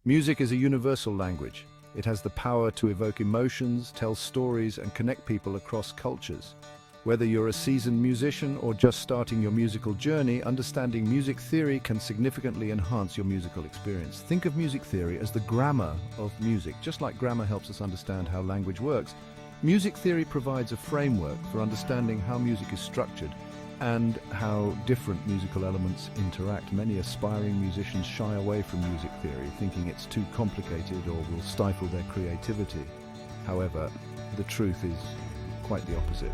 Music is a universal language. It has the power to evoke emotions, tell stories, and connect people across cultures. Whether you're a seasoned musician or just starting your musical journey, understanding music theory can significantly enhance your musical experience. Think of music theory as the grammar of music. Just like grammar helps us understand how language works, music theory provides a framework for understanding how music is structured and how different musical elements interact. Many aspiring musicians shy away from music theory, thinking it's too complicated or will stifle their creativity. However, the truth is quite the opposite.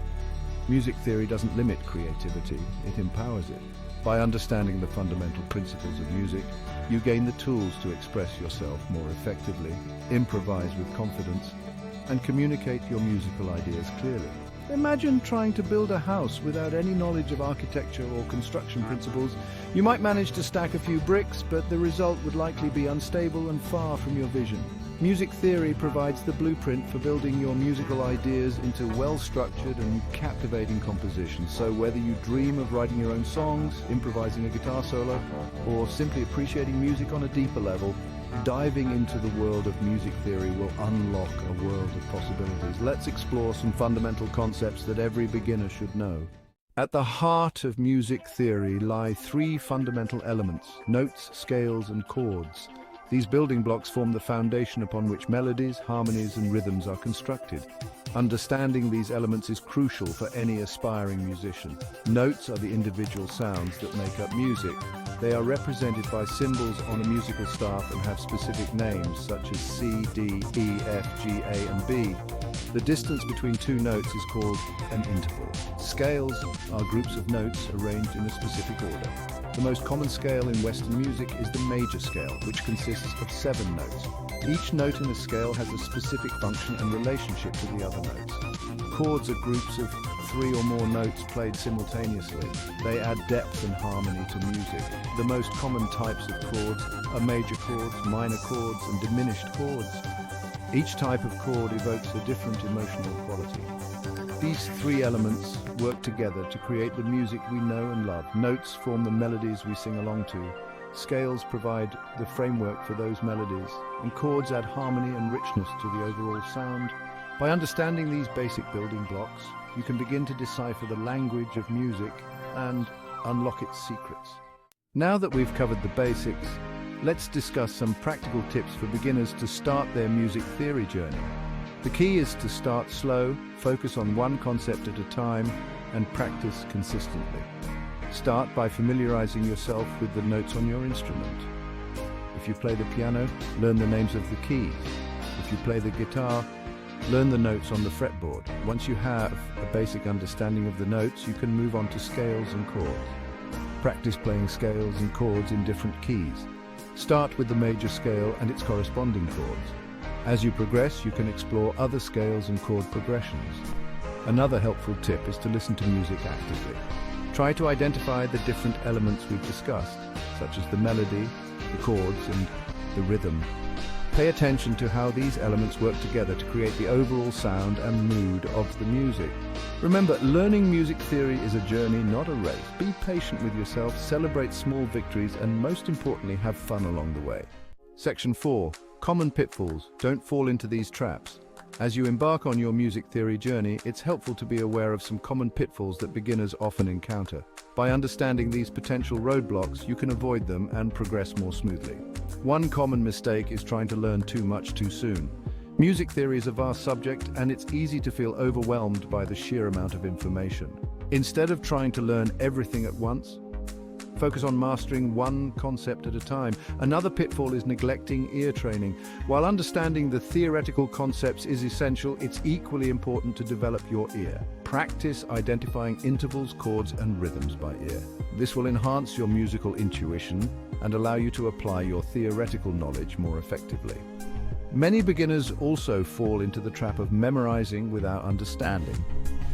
Music theory doesn't limit creativity, it empowers it. By understanding the fundamental principles of music, you gain the tools to express yourself more effectively, improvise with confidence, and communicate your musical ideas clearly. Imagine trying to build a house without any knowledge of architecture or construction principles. You might manage to stack a few bricks, but the result would likely be unstable and far from your vision. Music theory provides the blueprint for building your musical ideas into well-structured and captivating compositions. So whether you dream of writing your own songs, improvising a guitar solo, or simply appreciating music on a deeper level, diving into the world of music theory will unlock a world of possibilities. Let's explore some fundamental concepts that every beginner should know. At the heart of music theory lie three fundamental elements: notes, scales, and chords. These building blocks form the foundation upon which melodies, harmonies, and rhythms are constructed. Understanding these elements is crucial for any aspiring musician. Notes are the individual sounds that make up music. They are represented by symbols on a musical staff and have specific names such as C, D, E, F, G, A, and B. The distance between two notes is called an interval. Scales are groups of notes arranged in a specific order. The most common scale in Western music is the major scale, which consists of 7 notes. Each note in a scale has a specific function and relationship to the other notes. Chords are groups of 3 or more notes played simultaneously. They add depth and harmony to music. The most common types of chords are major chords, minor chords, and diminished chords. Each type of chord evokes a different emotional quality. These 3 elements work together to create the music we know and love. Notes form the melodies we sing along to. Scales provide the framework for those melodies, and chords add harmony and richness to the overall sound. By understanding these basic building blocks, you can begin to decipher the language of music and unlock its secrets. Now that we've covered the basics, let's discuss some practical tips for beginners to start their music theory journey. The key is to start slow, focus on one concept at a time, and practice consistently. Start by familiarizing yourself with the notes on your instrument. If you play the piano, learn the names of the keys. If you play the guitar, learn the notes on the fretboard. Once you have a basic understanding of the notes, you can move on to scales and chords. Practice playing scales and chords in different keys. Start with the major scale and its corresponding chords. As you progress, you can explore other scales and chord progressions. Another helpful tip is to listen to music actively. Try to identify the different elements we've discussed, such as the melody, the chords, and the rhythm. Pay attention to how these elements work together to create the overall sound and mood of the music. Remember, learning music theory is a journey, not a race. Be patient with yourself, celebrate small victories, and most importantly, have fun along the way. Section 4. Common pitfalls. Don't fall into these traps. As you embark on your music theory journey, it's helpful to be aware of some common pitfalls that beginners often encounter. By understanding these potential roadblocks, you can avoid them and progress more smoothly. One common mistake is trying to learn too much too soon. Music theory is a vast subject, and it's easy to feel overwhelmed by the sheer amount of information. Instead of trying to learn everything at once, focus on mastering one concept at a time. Another pitfall is neglecting ear training. While understanding the theoretical concepts is essential, it's equally important to develop your ear. Practice identifying intervals, chords, and rhythms by ear. This will enhance your musical intuition and allow you to apply your theoretical knowledge more effectively. Many beginners also fall into the trap of memorizing without understanding.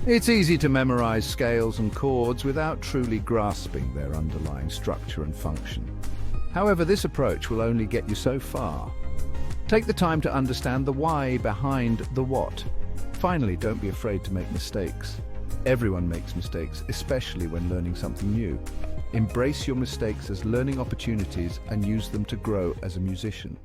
It's easy to memorize scales and chords without truly grasping their underlying structure and function. However, this approach will only get you so far. Take the time to understand the why behind the what. Finally, don't be afraid to make mistakes. Everyone makes mistakes, especially when learning something new. Embrace your mistakes as learning opportunities and use them to grow as a musician.